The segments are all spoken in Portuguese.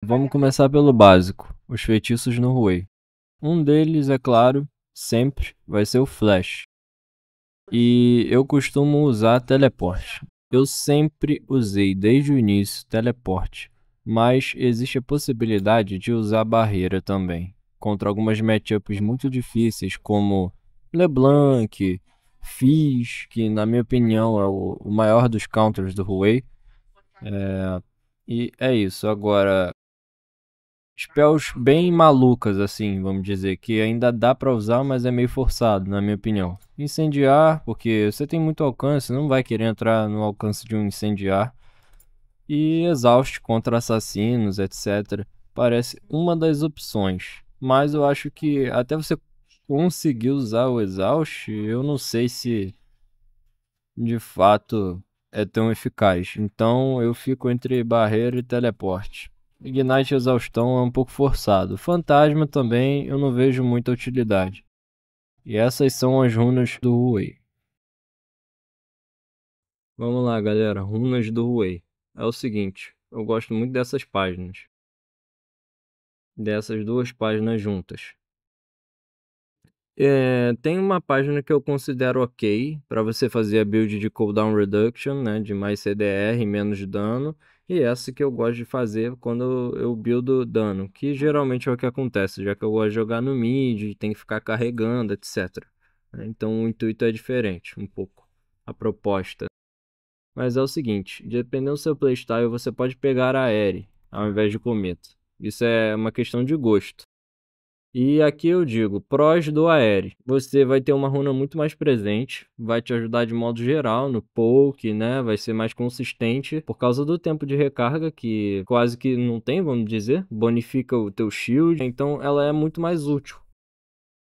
Vamos começar pelo básico, os feitiços no Ruei. Um deles, é claro, sempre vai ser o Flash. E eu costumo usar teleporte. Eu sempre usei desde o início teleporte, mas existe a possibilidade de usar barreira também, contra algumas matchups muito difíceis, como LeBlanc, Fizz, que na minha opinião é o maior dos counters do Ruei. E é isso. Agora, spells bem malucas, assim, vamos dizer, que ainda dá pra usar, mas é meio forçado, na minha opinião. Incendiar, porque você tem muito alcance, não vai querer entrar no alcance de um incendiar. E exaust contra assassinos, etc. Parece uma das opções. Mas eu acho que até você conseguir usar o exaust, eu não sei se de fato é tão eficaz. Então eu fico entre barreira e teleporte. Ignite exaustão é um pouco forçado. Fantasma também eu não vejo muita utilidade. E essas são as runas do Ruei. Vamos lá, galera. Runas do Ruei. É o seguinte, eu gosto muito dessas páginas. Dessas duas páginas juntas. Tem uma página que eu considero ok para você fazer a build de cooldown reduction, né, de mais CDR e menos dano, e essa que eu gosto de fazer quando eu buildo dano, que geralmente é o que acontece, já que eu gosto de jogar no mid, tem que ficar carregando, etc. Então o intuito é diferente, um pouco, a proposta. Mas é o seguinte, dependendo do seu playstyle, você pode pegar a Aery ao invés de Cometa. Isso é uma questão de gosto. E aqui eu digo, prós do Aere. Você vai ter uma runa muito mais presente, vai te ajudar de modo geral no poke, né? Vai ser mais consistente por causa do tempo de recarga, que quase que não tem, vamos dizer. Bonifica o teu shield, então ela é muito mais útil.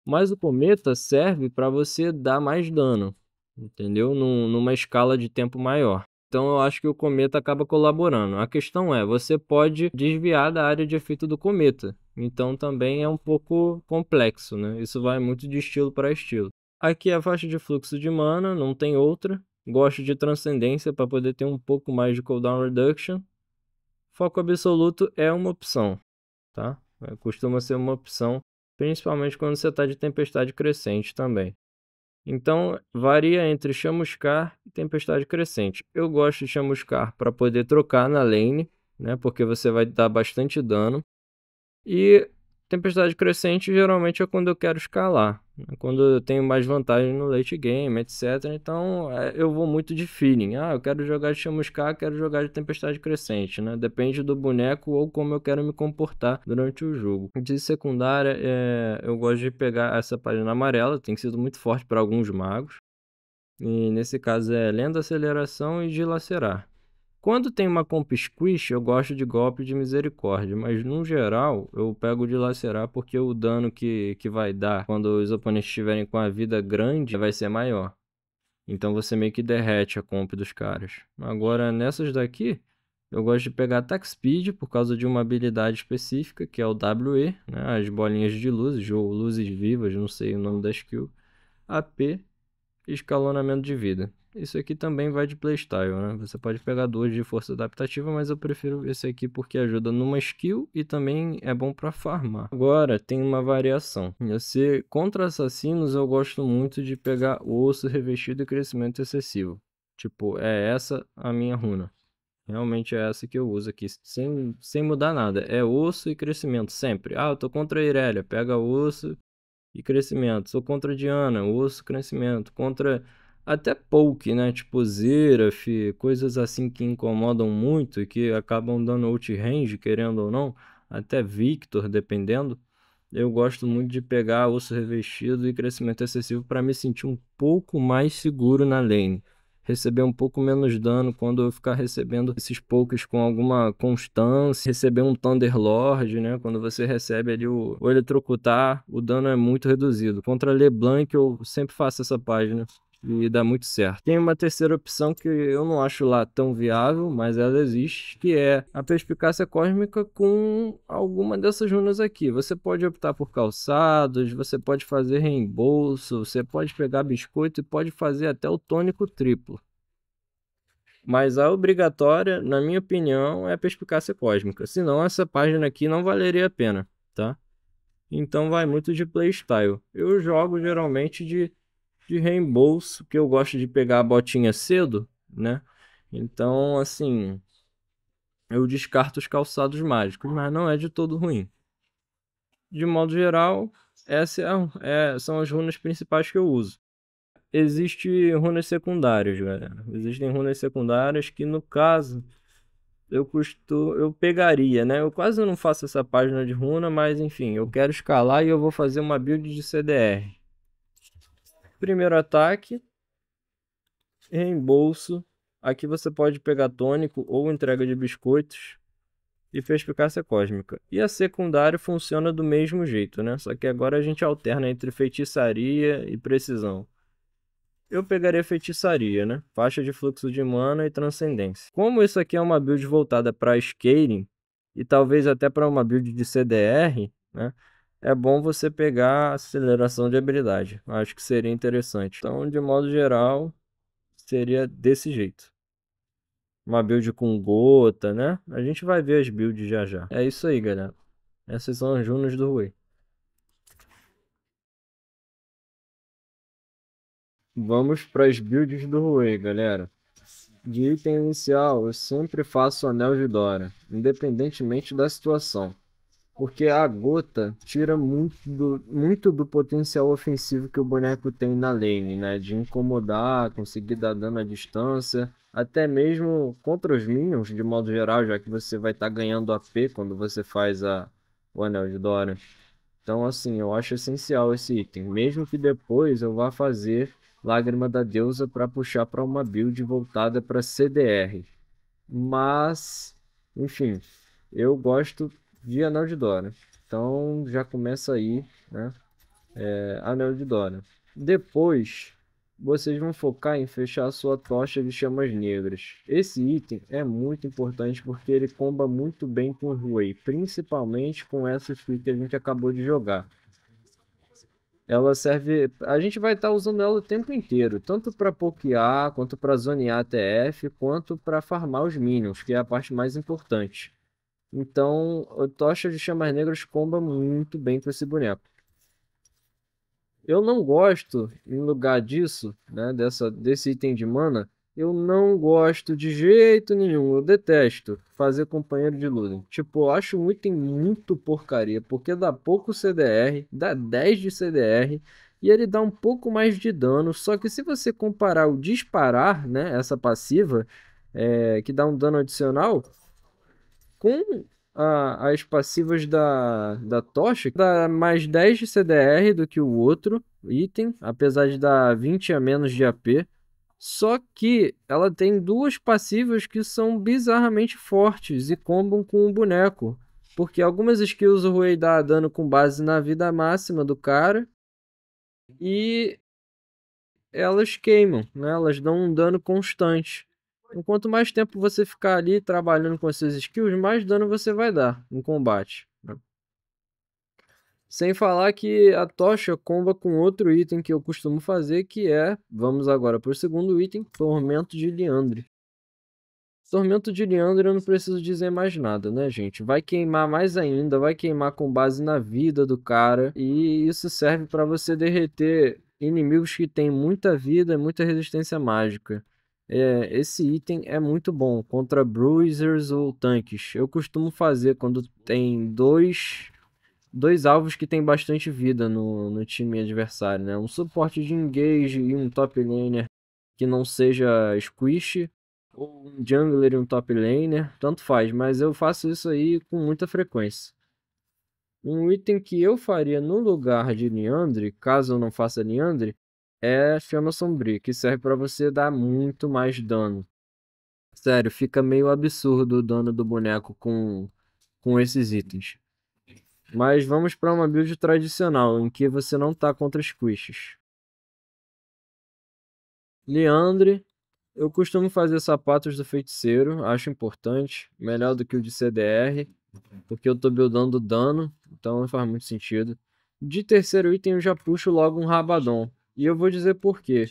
Mas o cometa serve para você dar mais dano, entendeu? Numa escala de tempo maior. Então eu acho que o cometa acaba colaborando. A questão é, você pode desviar da área de efeito do cometa. Então também é um pouco complexo, né? Isso vai muito de estilo para estilo. Aqui é a faixa de fluxo de mana, não tem outra. Gosto de transcendência para poder ter um pouco mais de cooldown reduction. Foco absoluto é uma opção, tá? Costuma ser uma opção, principalmente quando você está de tempestade crescente também. Então, varia entre chamuscar e tempestade crescente. Eu gosto de chamuscar para poder trocar na lane, né? Porque você vai dar bastante dano. E tempestade crescente geralmente é quando eu quero escalar, né? Quando eu tenho mais vantagem no late game, etc. Então, eu vou muito de feeling. Ah, eu quero jogar de chamuscar, quero jogar de tempestade crescente, né? Depende do boneco ou como eu quero me comportar durante o jogo. De secundária, eu gosto de pegar essa página amarela, tem sido muito forte para alguns magos. E nesse caso é lenda, aceleração e dilacerar. Quando tem uma comp squish, eu gosto de golpe de misericórdia, mas no geral eu pego de lacerar porque o dano que vai dar quando os oponentes estiverem com a vida grande vai ser maior. Então você meio que derrete a comp dos caras. Agora nessas daqui, eu gosto de pegar attack speed por causa de uma habilidade específica que é o WE, né? As bolinhas de luzes ou luzes vivas, não sei o nome da skill. AP e escalonamento de vida. Isso aqui também vai de playstyle, né? Você pode pegar duas de força adaptativa, mas eu prefiro esse aqui porque ajuda numa skill e também é bom para farmar. Agora tem uma variação. Contra assassinos eu gosto muito de pegar osso revestido e crescimento excessivo. Tipo, é essa a minha runa. Realmente é essa que eu uso aqui, sem mudar nada. É osso e crescimento, sempre. Ah, eu tô contra a Irelia, pega osso e crescimento. Sou contra Diana, osso, crescimento. Contra até poke, né? Tipo Xerath, coisas assim que incomodam muito e que acabam dando ult range, querendo ou não. Até Victor, dependendo. Eu gosto muito de pegar osso revestido e crescimento excessivo para me sentir um pouco mais seguro na lane. Receber um pouco menos dano quando eu ficar recebendo esses pokés com alguma constância. Receber um Thunderlord, né? Quando você recebe ali o eletrocutar, o dano é muito reduzido. Contra LeBlanc eu sempre faço essa página e dá muito certo. Tem uma terceira opção que eu não acho lá tão viável, mas ela existe, que é a perspicácia cósmica com alguma dessas runas aqui. Você pode optar por calçados, você pode fazer reembolso, você pode pegar biscoito e pode fazer até o tônico triplo. Mas a obrigatória, na minha opinião, é a perspicácia cósmica. Senão essa página aqui não valeria a pena, tá? Então vai muito de playstyle. Eu jogo geralmente de reembolso, que eu gosto de pegar a botinha cedo, né? Então, assim, eu descarto os calçados mágicos, mas não é de todo ruim. De modo geral, essas são as runas principais que eu uso. Existem runas secundárias, galera. Existem runas secundárias que, no caso, eu pegaria, né? Eu quase não faço essa página de runa, mas enfim, eu quero escalar e eu vou fazer uma build de CDR. Primeiro ataque, reembolso. Aqui você pode pegar tônico ou entrega de biscoitos e perspicácia cósmica. E a secundária funciona do mesmo jeito, né? Só que agora a gente alterna entre feitiçaria e precisão. Eu pegaria feitiçaria, né? Faixa de fluxo de mana e transcendência. Como isso aqui é uma build voltada para scaling e talvez até para uma build de CDR, né? É bom você pegar aceleração de habilidade. Acho que seria interessante. Então, de modo geral, seria desse jeito. Uma build com gota, né? A gente vai ver as builds já já. É isso aí, galera. Essas são as runas do Rui. Vamos para as builds do Rui, galera. De item inicial, eu sempre faço Anel de Dora, independentemente da situação. Porque a gota tira muito do potencial ofensivo que o boneco tem na lane, né? De incomodar, conseguir dar dano à distância, até mesmo contra os minions, de modo geral, já que você vai estar ganhando AP quando você faz o Anel de Dora. Então, assim, eu acho essencial esse item, mesmo que depois eu vá fazer Lágrima da Deusa para puxar para uma build voltada para CDR. Mas, enfim, eu gosto de Anel de Dora. Então já começa aí, né? Anel de Dora. Depois, vocês vão focar em fechar a sua tocha de chamas negras. Esse item é muito importante porque ele comba muito bem com o Rui, principalmente com essa skill que a gente acabou de jogar. Ela serve. A gente vai estar usando ela o tempo inteiro, tanto para pokear, quanto para zonear TF, quanto para farmar os minions, que é a parte mais importante. Então, a tocha de chamas negras comba muito bem com esse boneco. Eu não gosto, em lugar disso, né, desse item de mana, eu não gosto de jeito nenhum, eu detesto fazer companheiro de luta. Tipo, eu acho um item muito porcaria, porque dá pouco CDR, dá 10 de CDR, e ele dá um pouco mais de dano, só que se você comparar o disparar, né, essa passiva, que dá um dano adicional, com as passivas da tocha, dá mais 10 de CDR do que o outro item, apesar de dar 20 a menos de AP. Só que ela tem duas passivas que são bizarramente fortes e combam com o boneco. Porque algumas skills o Rui dá dano com base na vida máxima do cara. E elas queimam, né? Elas dão um dano constante. Enquanto mais tempo você ficar ali trabalhando com essas skills, mais dano você vai dar em combate, né? Sem falar que a tocha comba com outro item que eu costumo fazer, que é, vamos agora para o segundo item, Tormento de Liandre. Tormento de Liandre eu não preciso dizer mais nada, né, gente? Vai queimar mais ainda, vai queimar com base na vida do cara, e isso serve para você derreter inimigos que têm muita vida e muita resistência mágica. Esse item é muito bom contra bruisers ou tanques. Eu costumo fazer quando tem dois alvos que têm bastante vida no time adversário, né? Um suporte de engage e um top laner que não seja squish, ou um jungler e um top laner, tanto faz, mas eu faço isso aí com muita frequência. Um item que eu faria no lugar de Liandre, caso eu não faça Liandre, é Chama Sombria, que serve para você dar muito mais dano. Sério, fica meio absurdo o dano do boneco com esses itens. Mas vamos para uma build tradicional, em que você não tá contra squishes. Liandre, eu costumo fazer sapatos do feiticeiro, acho importante, melhor do que o de CDR, porque eu tô buildando dano, então não faz muito sentido. De terceiro item eu já puxo logo um Rabadon, e eu vou dizer por quê.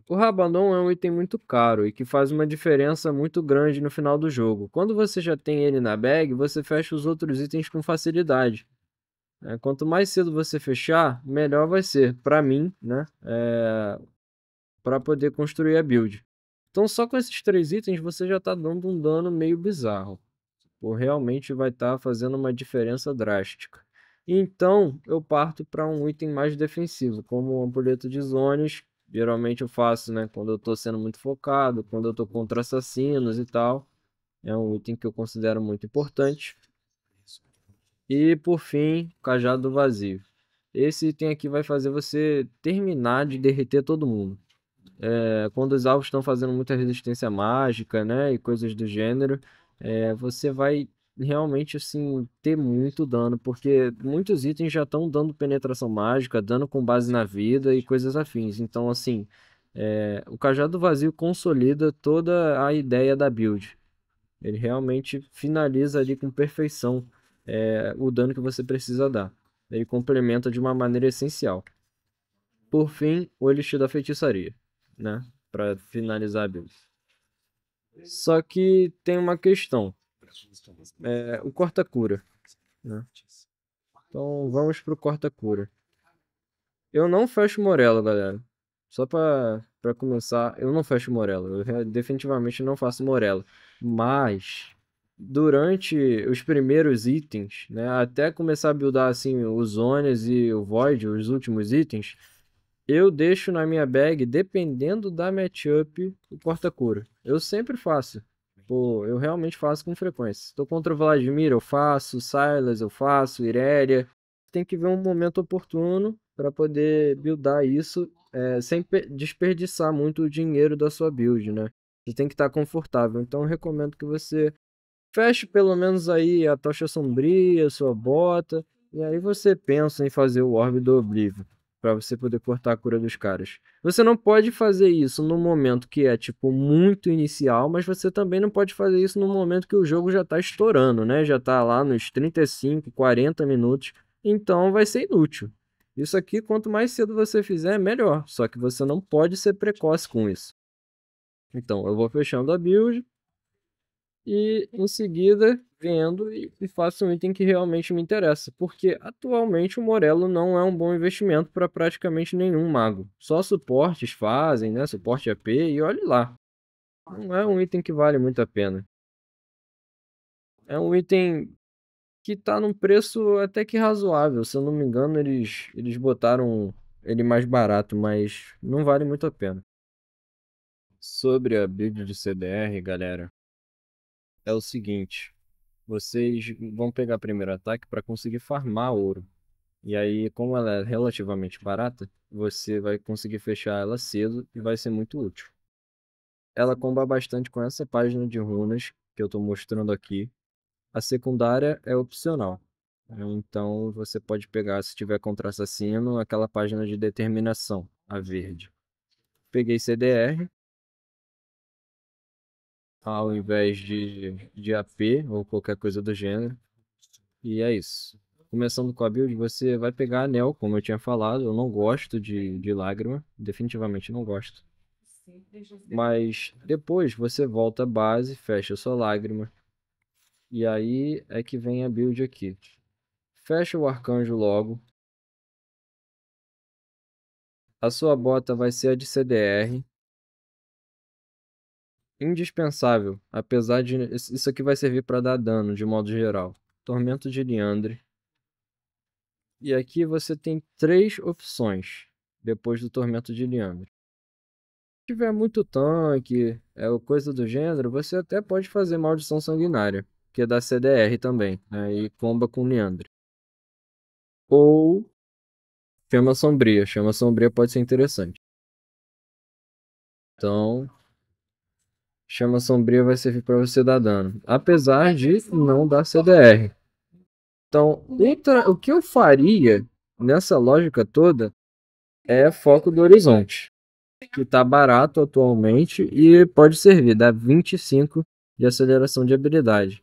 O Rabadon é um item muito caro e que faz uma diferença muito grande no final do jogo. Quando você já tem ele na bag, você fecha os outros itens com facilidade. Quanto mais cedo você fechar, melhor vai ser para mim, né? Para poder construir a build. Então só com esses 3 itens você já está dando um dano meio bizarro. Ou realmente vai estar fazendo uma diferença drástica. Então eu parto para um item mais defensivo, como o amuleto de zones. Geralmente eu faço, né, quando eu estou sendo muito focado, quando eu estou contra assassinos e tal. É um item que eu considero muito importante. E por fim, cajado vazio. Esse item aqui vai fazer você terminar de derreter todo mundo. Quando os alvos estão fazendo muita resistência mágica, né, e coisas do gênero, você vai realmente assim ter muito dano, porque muitos itens já estão dando penetração mágica, dano com base na vida e coisas afins. Então, assim, o cajado vazio consolida toda a ideia da build. Ele realmente finaliza ali com perfeição o dano que você precisa dar. Ele complementa de uma maneira essencial. Por fim, o Elixir da Feitiçaria, né? Para finalizar a build. Só que tem uma questão. O corta-cura, né? Então vamos pro corta-cura. Eu não fecho Morello, galera. Só pra começar, eu não fecho Morello. Eu definitivamente não faço Morello. Mas durante os primeiros itens, né? Até começar a buildar assim os Zones e o Void, os últimos itens. Eu deixo na minha bag, dependendo da matchup, o corta-cura. Eu sempre faço. Pô, eu realmente faço com frequência. Estou contra o Vladimir, eu faço. Sylas, eu faço. Irelia. Tem que ver um momento oportuno para poder buildar isso sem desperdiçar muito o dinheiro da sua build, né? Você tem que estar confortável. Então eu recomendo que você feche pelo menos aí a tocha sombria, sua bota. E aí você pensa em fazer o Orbe do Oblivion para você poder cortar a cura dos caras. Você não pode fazer isso no momento que é tipo muito inicial, mas você também não pode fazer isso no momento que o jogo já tá estourando, né? Já tá lá nos 35, 40 minutos, então vai ser inútil. Isso aqui, quanto mais cedo você fizer, melhor. Só que você não pode ser precoce com isso. Então, eu vou fechando a build e em seguida vendo e faço um item que realmente me interessa, porque atualmente o Morello não é um bom investimento para praticamente nenhum mago. Só suportes fazem, né? Suporte AP e olhe lá. Não é um item que vale muito a pena. É um item que tá num preço até que razoável. Se eu não me engano, eles botaram ele mais barato, mas não vale muito a pena. Sobre a build de CDR, galera, é o seguinte. Vocês vão pegar primeiro ataque para conseguir farmar ouro. E aí, como ela é relativamente barata, você vai conseguir fechar ela cedo e vai ser muito útil. Ela comba bastante com essa página de runas que eu estou mostrando aqui. A secundária é opcional. Então você pode pegar, se tiver contra assassino, aquela página de determinação, a verde. Peguei CDR ao invés de AP ou qualquer coisa do gênero. E é isso. Começando com a build, você vai pegar anel, como eu tinha falado. Eu não gosto de lágrima, definitivamente não gosto. Mas depois você volta à base, fecha sua lágrima. E aí é que vem a build aqui. Fecha o arcanjo logo. A sua bota vai ser a de CDR. Indispensável, apesar de isso aqui vai servir para dar dano de modo geral. Tormento de Liandre. E aqui você tem 3 opções depois do Tormento de Liandre. Se tiver muito tanque, coisa do gênero, você até pode fazer Maldição Sanguinária, que é da CDR também, né, e comba com Liandre. Ou Chama Sombria. Chama Sombria pode ser interessante. Então, Chama Sombria vai servir para você dar dano, apesar de não dar CDR. Então, o que eu faria nessa lógica toda é Foco do Horizonte, que está barato atualmente e pode servir, dá 25 de aceleração de habilidade.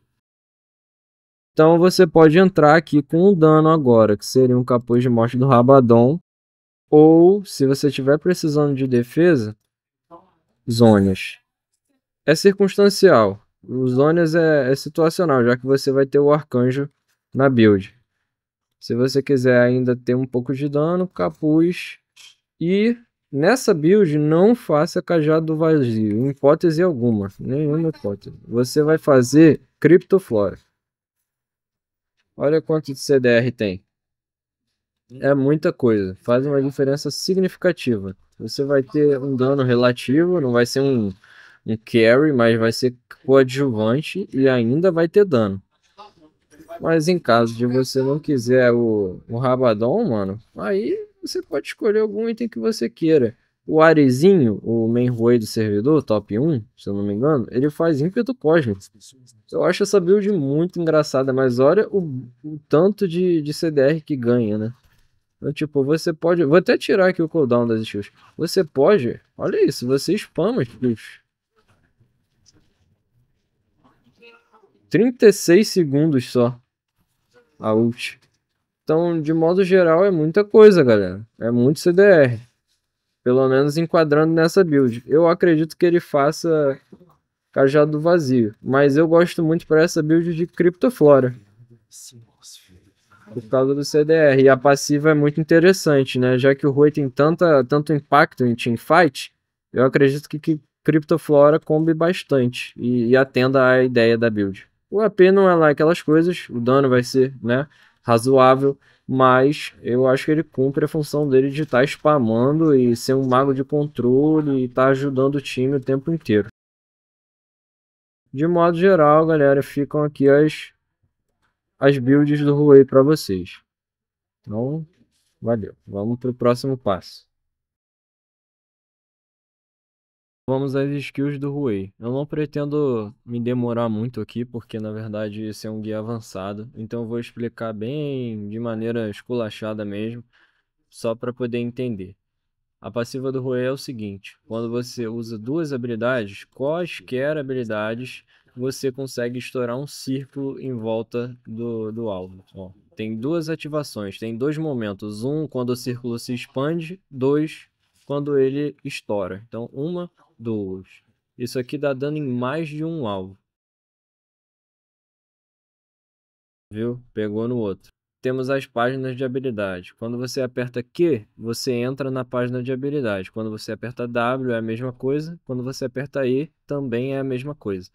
Então você pode entrar aqui com um dano agora, que seria um capuz de morte do Rabadon. Ou, se você estiver precisando de defesa, Zônias. É circunstancial. O Zônias é situacional, já que você vai ter o Arcanjo na build. Se você quiser ainda ter um pouco de dano, capuz. E nessa build não faça cajado vazio, em hipótese alguma, nenhuma hipótese. Você vai fazer Criptoflora. Olha quanto de CDR tem. É muita coisa, faz uma diferença significativa. Você vai ter um dano relativo, não vai ser um carry, mas vai ser coadjuvante e ainda vai ter dano. Mas em caso de você não quiser o Rabadon, mano, aí você pode escolher algum item que você queira. O Arezinho, o main roi do servidor, top 1, se eu não me engano, ele faz ímpeto cósmico. Eu acho essa build muito engraçada, mas olha o tanto de CDR que ganha, né? Então, tipo, você pode... Vou até tirar aqui o cooldown das skills. Você pode... Olha isso, você spama as skills. 36 segundos só a ult. Então, de modo geral, é muita coisa, galera. É muito CDR. Pelo menos enquadrando nessa build. Eu acredito que ele faça cajado vazio. Mas eu gosto muito para essa build de Criptoflora. Por causa do CDR. E a passiva é muito interessante, né? Já que o Rui tem tanto impacto em teamfight, eu acredito que Criptoflora combe bastante. E atenda à ideia da build. O AP não é lá aquelas coisas. O dano vai ser, né, razoável. Mas eu acho que ele cumpre a função dele de estar spamando e ser um mago de controle e estar ajudando o time o tempo inteiro. De modo geral, galera, ficam aqui as builds do Rui para vocês. Então, valeu. Vamos para o próximo passo. Vamos às skills do Rui. Eu não pretendo me demorar muito aqui, porque na verdade esse é um guia avançado. Então eu vou explicar bem de maneira esculachada mesmo, só para poder entender. A passiva do Rui é o seguinte: quando você usa duas habilidades, quaisquer habilidades, você consegue estourar um círculo em volta do alvo. Ó, tem duas ativações, tem dois momentos. Um, quando o círculo se expande. Dois, quando ele estoura. Então, uma, duas. Isso aqui dá dano em mais de um alvo. Viu? Pegou no outro. Temos as páginas de habilidade. Quando você aperta Q, você entra na página de habilidade. Quando você aperta W é a mesma coisa. Quando você aperta E, também é a mesma coisa.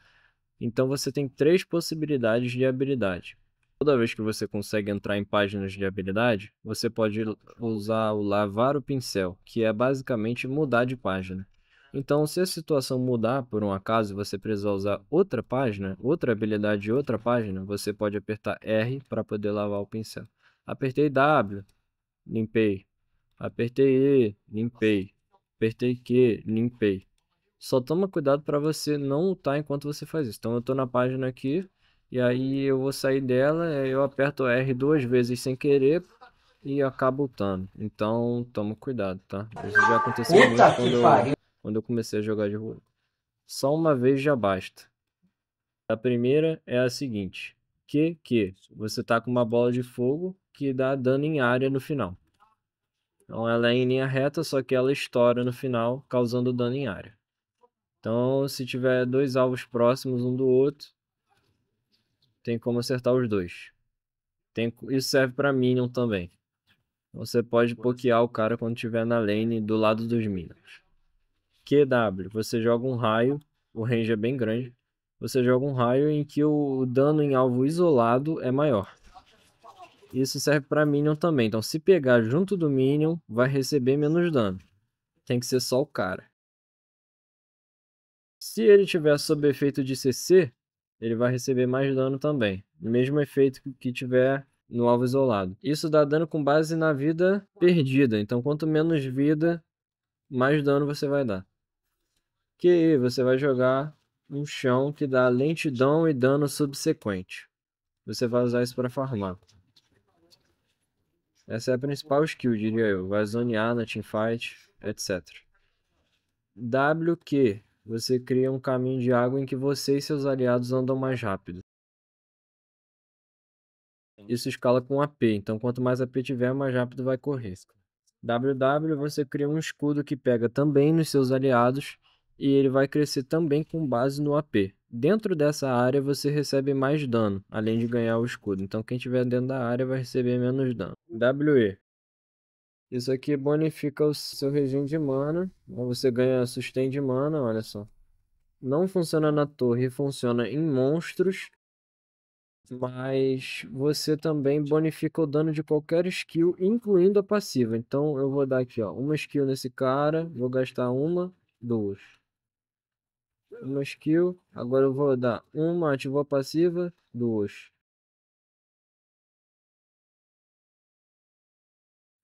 Então você tem três possibilidades de habilidade. Toda vez que você consegue entrar em páginas de habilidade, você pode usar o lavar o pincel, que é basicamente mudar de página. Então, se a situação mudar por um acaso e você precisar usar outra página, outra habilidade de outra página, você pode apertar R para poder lavar o pincel. Apertei W, limpei. Apertei E, limpei. Apertei Q, limpei. Só toma cuidado para você não ultar enquanto você faz isso. Então eu tô na página aqui e aí eu vou sair dela, eu aperto R duas vezes sem querer e acabo ultando. Então toma cuidado, tá? Isso já aconteceu muito quando eu comecei a jogar de rua. Só uma vez já basta. A primeira é a seguinte: que você tá com uma bola de fogo que dá dano em área no final. Então ela é em linha reta, só que ela estoura no final, causando dano em área. Então, se tiver dois alvos próximos um do outro, tem como acertar os dois. Isso serve para Minion também. Você pode pokear o cara quando estiver na lane do lado dos Minions. QW, você joga um raio, o range é bem grande. Você joga um raio em que o dano em alvo isolado é maior. Isso serve para Minion também. Então, se pegar junto do Minion, vai receber menos dano. Tem que ser só o cara. Se ele tiver sob efeito de CC, ele vai receber mais dano também. O mesmo efeito que tiver no alvo isolado. Isso dá dano com base na vida perdida. Então, quanto menos vida, mais dano você vai dar. Que você vai jogar um chão que dá lentidão e dano subsequente. Você vai usar isso para farmar. Essa é a principal skill, diria eu. Vai zonear na teamfight, etc. WQ. Você cria um caminho de água em que você e seus aliados andam mais rápido. Isso escala com AP, então quanto mais AP tiver, mais rápido vai correr. WW, você cria um escudo que pega também nos seus aliados e ele vai crescer também com base no AP. Dentro dessa área você recebe mais dano, além de ganhar o escudo. Então quem estiver dentro da área vai receber menos dano. WE. Isso aqui bonifica o seu regime de mana. Você ganha sustain de mana, olha só. Não funciona na torre, funciona em monstros. Mas você também bonifica o dano de qualquer skill, incluindo a passiva. Então eu vou dar aqui, ó, uma skill nesse cara. Vou gastar uma, duas. Uma skill. Agora eu vou dar uma, ativou a passiva, duas.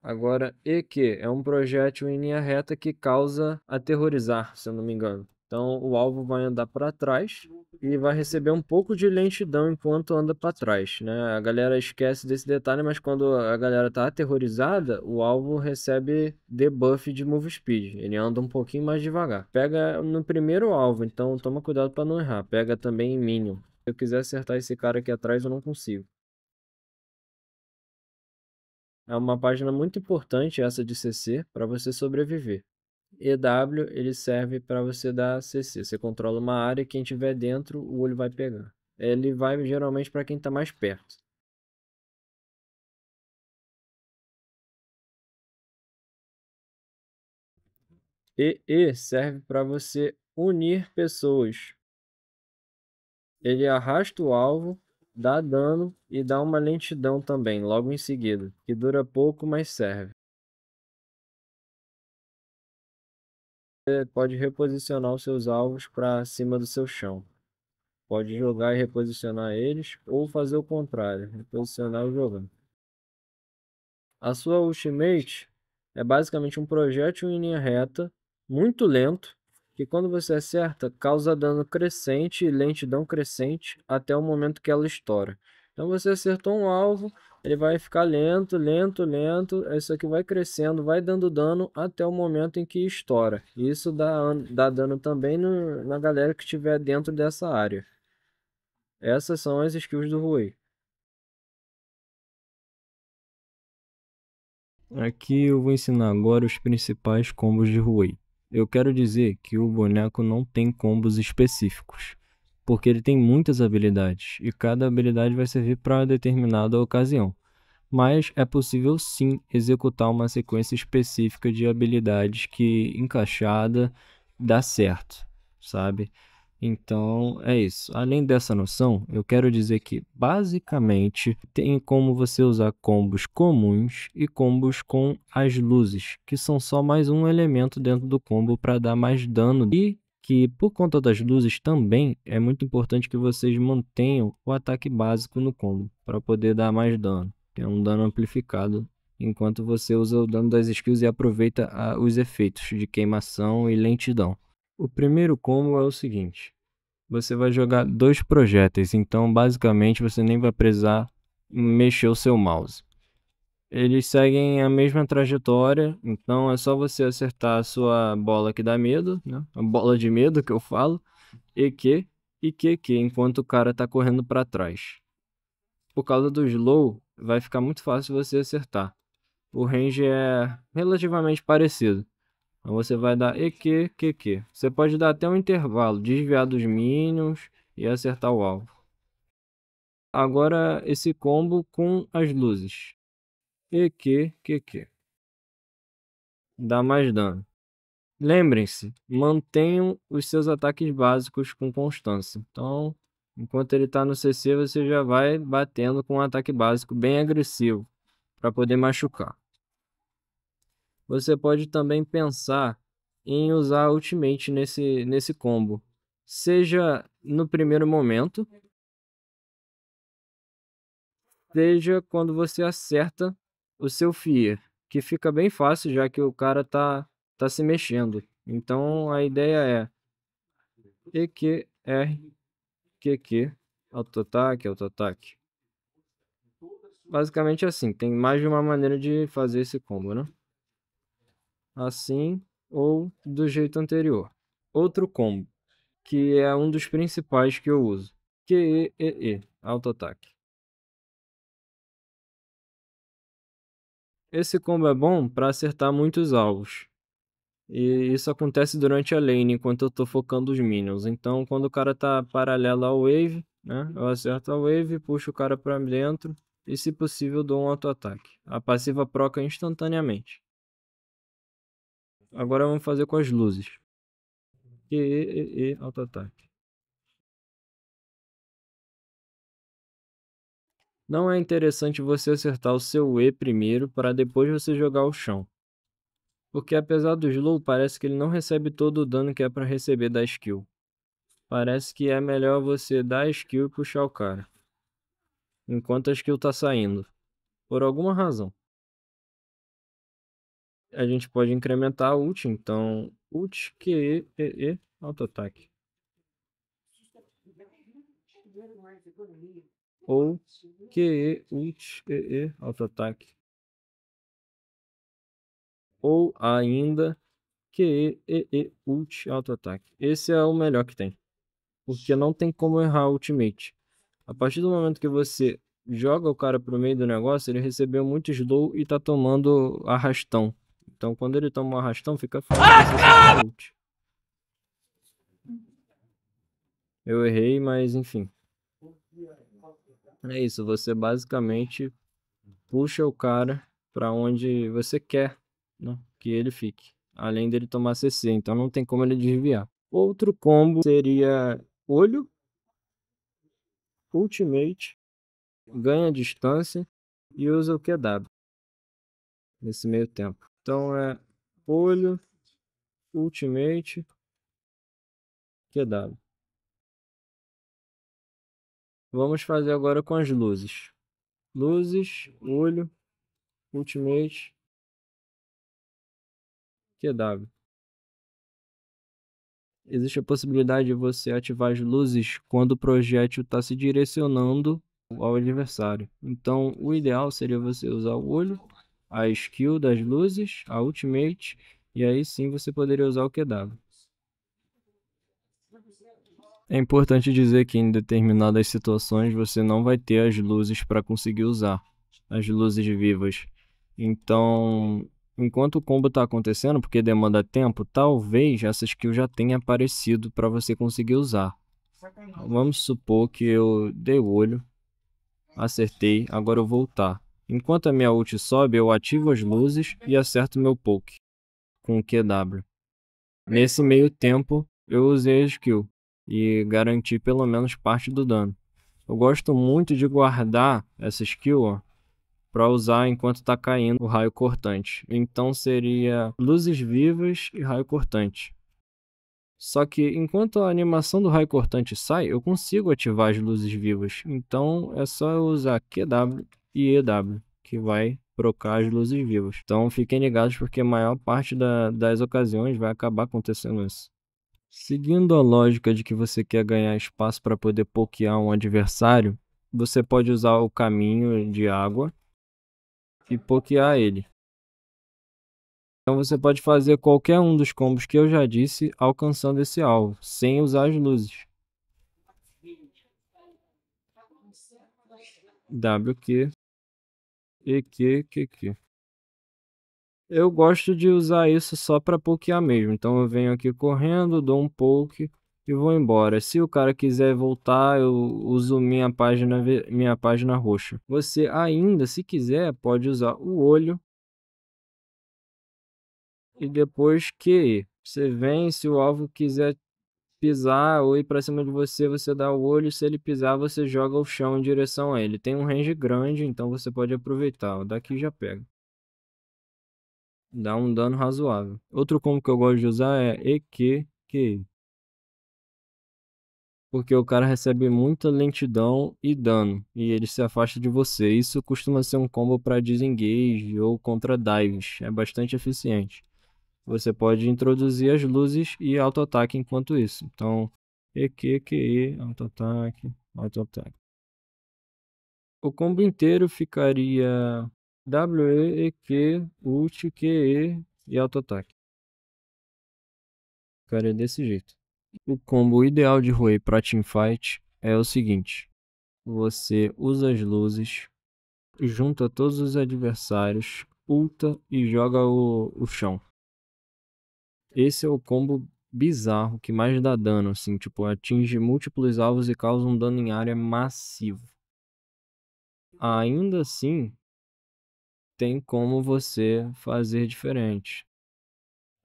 Agora, EQ é um projétil em linha reta que causa aterrorizar, se eu não me engano. Então, o alvo vai andar para trás e vai receber um pouco de lentidão enquanto anda para trás, né? A galera esquece desse detalhe, mas quando a galera tá aterrorizada, o alvo recebe debuff de move speed. Ele anda um pouquinho mais devagar. Pega no primeiro alvo, então toma cuidado para não errar. Pega também em minion. Se eu quiser acertar esse cara aqui atrás, eu não consigo. É uma página muito importante essa de CC para você sobreviver. EW ele serve para você dar CC. Você controla uma área e quem tiver dentro o olho vai pegar. Ele vai geralmente para quem está mais perto. EE serve para você unir pessoas. Ele arrasta o alvo, dá dano e dá uma lentidão também logo em seguida, que dura pouco, mas serve. Você pode reposicionar os seus alvos para cima do seu chão. Pode jogar e reposicionar eles, ou fazer o contrário, reposicionar e jogar. A sua ultimate é basicamente um projétil em linha reta, muito lento, que quando você acerta, causa dano crescente e lentidão crescente até o momento que ela estoura. Então você acertou um alvo, ele vai ficar lento, lento, lento, isso aqui vai crescendo, vai dando dano até o momento em que estoura. Isso dá dano também na galera que estiver dentro dessa área. Essas são as skills do Rui. Aqui eu vou ensinar agora os principais combos de Rui. Eu quero dizer que o boneco não tem combos específicos, porque ele tem muitas habilidades e cada habilidade vai servir para determinada ocasião. Mas é possível sim executar uma sequência específica de habilidades que encaixada dá certo, sabe? Então é isso. Além dessa noção, eu quero dizer que basicamente tem como você usar combos comuns e combos com as luzes, que são só mais um elemento dentro do combo para dar mais dano. E que por conta das luzes também é muito importante que vocês mantenham o ataque básico no combo para poder dar mais dano. Tem um dano amplificado enquanto você usa o dano das skills e aproveita os efeitos de queimação e lentidão. O primeiro combo é o seguinte: você vai jogar dois projéteis, então basicamente você nem vai precisar mexer o seu mouse. Eles seguem a mesma trajetória, então é só você acertar a sua bola que dá medo, né? A bola de medo que eu falo, EQ e QQ, enquanto o cara tá correndo para trás. Por causa do slow, vai ficar muito fácil você acertar. O range é relativamente parecido. Então você vai dar EQ, QQ. Você pode dar até um intervalo, desviar dos minions e acertar o alvo. Agora esse combo com as luzes. EQ, QQ. Dá mais dano. Lembrem-se, mantenham os seus ataques básicos com constância. Então, enquanto ele está no CC, você já vai batendo com um ataque básico bem agressivo para poder machucar. Você pode também pensar em usar a Ultimate nesse combo. Seja no primeiro momento, seja quando você acerta o seu Fear, que fica bem fácil já que o cara tá se mexendo. Então a ideia é EQ, R, QQ, auto-ataque, auto-ataque. Basicamente assim, tem mais de uma maneira de fazer esse combo, né? Assim ou do jeito anterior. Outro combo, que é um dos principais que eu uso. QEEE, auto-ataque. Esse combo é bom para acertar muitos alvos. E isso acontece durante a lane, enquanto eu tô focando os minions. Então, quando o cara tá paralelo ao wave, né? Eu acerto a wave, puxo o cara pra dentro e, se possível, dou um auto-ataque. A passiva proca instantaneamente. Agora vamos fazer com as luzes. Auto-ataque. Não é interessante você acertar o seu E primeiro para depois você jogar o chão. Porque apesar do slow, parece que ele não recebe todo o dano que é para receber da skill. Parece que é melhor você dar a skill e puxar o cara, enquanto a skill tá saindo, por alguma razão. A gente pode incrementar a ult, então ult, Q, E, auto-ataque. Ou Q, ult, E, auto-ataque. Ou ainda Q, ult, auto-ataque. Esse é o melhor que tem, porque não tem como errar o ultimate. A partir do momento que você joga o cara pro meio do negócio, ele recebeu muito slow e tá tomando arrastão. Então, quando ele toma um arrastão, fica fácil você acertar a ult. Eu errei, mas enfim. É isso, você basicamente puxa o cara pra onde você quer, né, que ele fique. Além dele tomar CC, então não tem como ele desviar. Outro combo seria olho, ultimate, ganha distância e usa o QW nesse meio tempo. Então é olho, ultimate, QW. Vamos fazer agora com as luzes. Luzes, olho, ultimate, QW. Existe a possibilidade de você ativar as luzes quando o projétil está se direcionando ao adversário. Então, o ideal seria você usar o olho, a skill das luzes, a ultimate, e aí sim você poderia usar o QW. É importante dizer que em determinadas situações você não vai ter as luzes para conseguir usar, as luzes vivas. Então, enquanto o combo está acontecendo, porque demanda tempo, talvez essa skill já tenha aparecido para você conseguir usar. Vamos supor que eu dei o olho, acertei, agora eu vou ultar. Enquanto a minha ult sobe, eu ativo as luzes e acerto meu poke com o QW. Nesse meio tempo, eu usei a skill e garanti pelo menos parte do dano. Eu gosto muito de guardar essa skill para usar enquanto está caindo o raio cortante. Então seria luzes vivas e raio cortante. Só que enquanto a animação do raio cortante sai, eu consigo ativar as luzes vivas. Então é só eu usar QW e EW, que vai procar as luzes vivas. Então fiquem ligados porque a maior parte das ocasiões vai acabar acontecendo isso. Seguindo a lógica de que você quer ganhar espaço para poder pokear um adversário, você pode usar o caminho de água e pokear ele. Então você pode fazer qualquer um dos combos que eu já disse alcançando esse alvo, sem usar as luzes. WQ, EQ, QQ. Eu gosto de usar isso só para pokear mesmo. Então eu venho aqui correndo, dou um poke e vou embora. Se o cara quiser voltar, eu uso minha página roxa. Você ainda, se quiser, pode usar o olho e depois QE. Você vem, se o alvo quiser pisar ou ir para cima de você, você dá o olho. Se ele pisar, você joga o chão em direção a ele. Tem um range grande, então você pode aproveitar. O daqui já pega. Dá um dano razoável. Outro combo que eu gosto de usar é EQQI. Porque o cara recebe muita lentidão e dano, e ele se afasta de você. Isso costuma ser um combo para desengage ou contra dives. É bastante eficiente. Você pode introduzir as luzes e auto-ataque enquanto isso. Então, EQQI, auto-ataque, auto-ataque. O combo inteiro ficaria WE, EQ, ult, QE e auto-ataque. Ficaria desse jeito. O combo ideal de Rui para teamfight é o seguinte: você usa as luzes, junta todos os adversários, ulta e joga o chão. Esse é o combo bizarro que mais dá dano, assim, tipo, atinge múltiplos alvos e causa um dano em área massivo. Ainda assim, tem como você fazer diferente.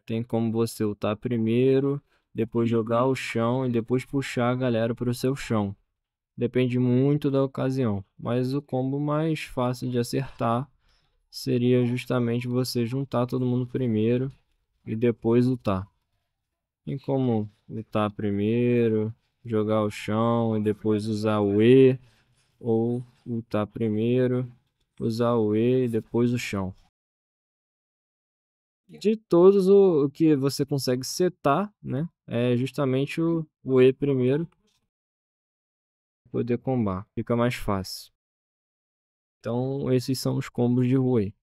Tem como você ultar primeiro, depois jogar o chão e depois puxar a galera para o seu chão. Depende muito da ocasião, mas o combo mais fácil de acertar seria justamente você juntar todo mundo primeiro e depois ultar. Tem como lutar primeiro, jogar o chão e depois usar o E, ou lutar primeiro, usar o E e depois o chão. De todos, o que você consegue setar, né, é justamente o E primeiro, poder combar, fica mais fácil. Então, esses são os combos de Rui.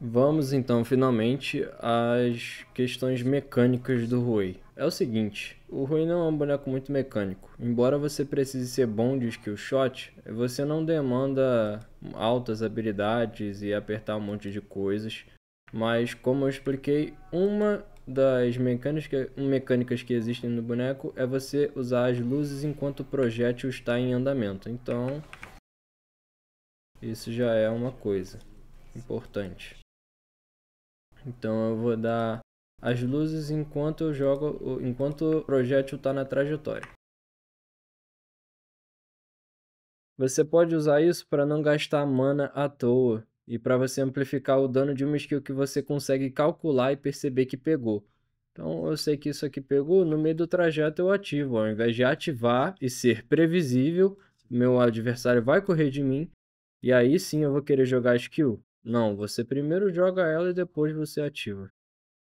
Vamos então finalmente às questões mecânicas do Rui. É o seguinte, o Rui não é um boneco muito mecânico. Embora você precise ser bom de skill shot, você não demanda altas habilidades e apertar um monte de coisas. Mas como eu expliquei, uma das mecânicas que existem no boneco é você usar as luzes enquanto o projétil está em andamento. Então, isso já é uma coisa importante. Então eu vou dar as luzes enquanto eu jogo, enquanto o projétil está na trajetória. Você pode usar isso para não gastar mana à toa e para você amplificar o dano de uma skill que você consegue calcular e perceber que pegou. Então eu sei que isso aqui pegou, no meio do trajeto eu ativo, ao invés de ativar e ser previsível, meu adversário vai correr de mim e aí sim eu vou querer jogar a skill. Não, você primeiro joga ela e depois você ativa.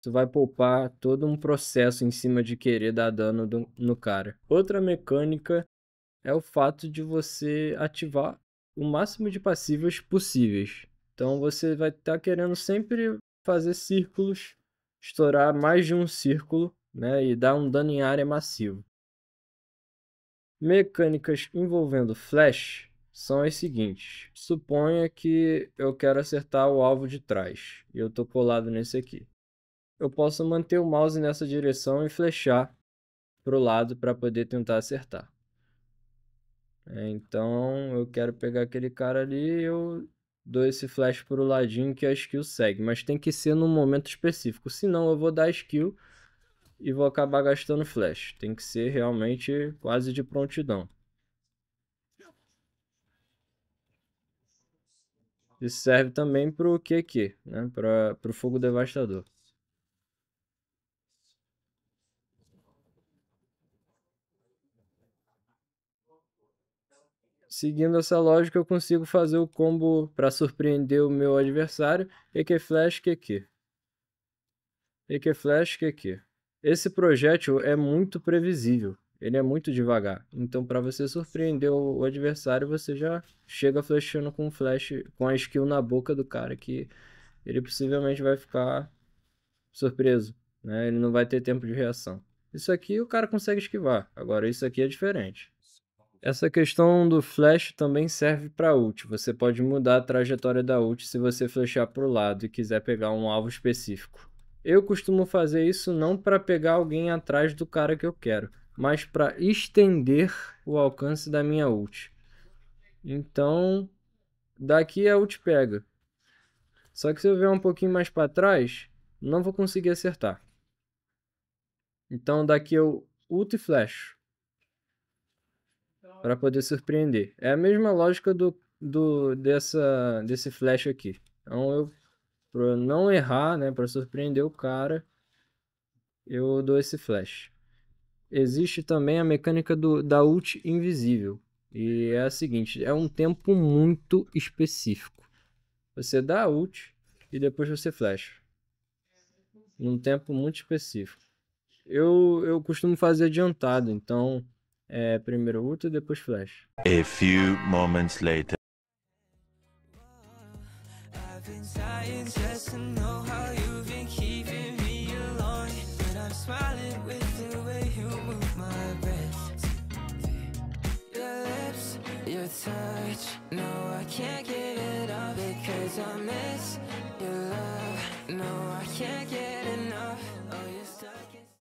Tu vai poupar todo um processo em cima de querer dar dano no cara. Outra mecânica é o fato de você ativar o máximo de passivas possíveis. Então você vai estar querendo sempre fazer círculos, estourar mais de um círculo, né, e dar um dano em área massivo. Mecânicas envolvendo flash são as seguintes. Suponha que eu quero acertar o alvo de trás e eu estou colado nesse aqui. Eu posso manter o mouse nessa direção e flechar para o lado para poder tentar acertar. Então eu quero pegar aquele cara ali e eu dou esse flash para o ladinho que a skill segue. Mas tem que ser num momento específico, senão eu vou dar skill e vou acabar gastando flash. Tem que ser realmente quase de prontidão. Isso serve também para o QQ, né? Para o fogo devastador. Seguindo essa lógica, eu consigo fazer o combo para surpreender o meu adversário. EQ Flash, QQ. EQ Flash, QQ. Esse projétil é muito previsível. Ele é muito devagar. Então, para você surpreender o adversário, você já chega flashando com flash, com a skill na boca do cara, que ele possivelmente vai ficar surpreso, né? Ele não vai ter tempo de reação. Isso aqui o cara consegue esquivar. Agora, isso aqui é diferente. Essa questão do flash também serve para ult. Você pode mudar a trajetória da ult se você flashar para o lado e quiser pegar um alvo específico. Eu costumo fazer isso não para pegar alguém atrás do cara que eu quero, mas para estender o alcance da minha ult. Então, daqui a ult pega. Só que se eu vier um pouquinho mais para trás, não vou conseguir acertar. Então, daqui eu ult e flash para poder surpreender. É a mesma lógica desse flash aqui. Então eu, para não errar, né, para surpreender o cara, eu dou esse flash. Existe também a mecânica da ult invisível. E é a seguinte, é um tempo muito específico. Você dá a ult e depois você flash. Num tempo muito específico. Eu costumo fazer adiantado, então primeiro ult e depois flash. A few moments later. I've been dying just to know how you've been keeping me along. But I'm smiling with the way you move my breath. Your lips, your touch, no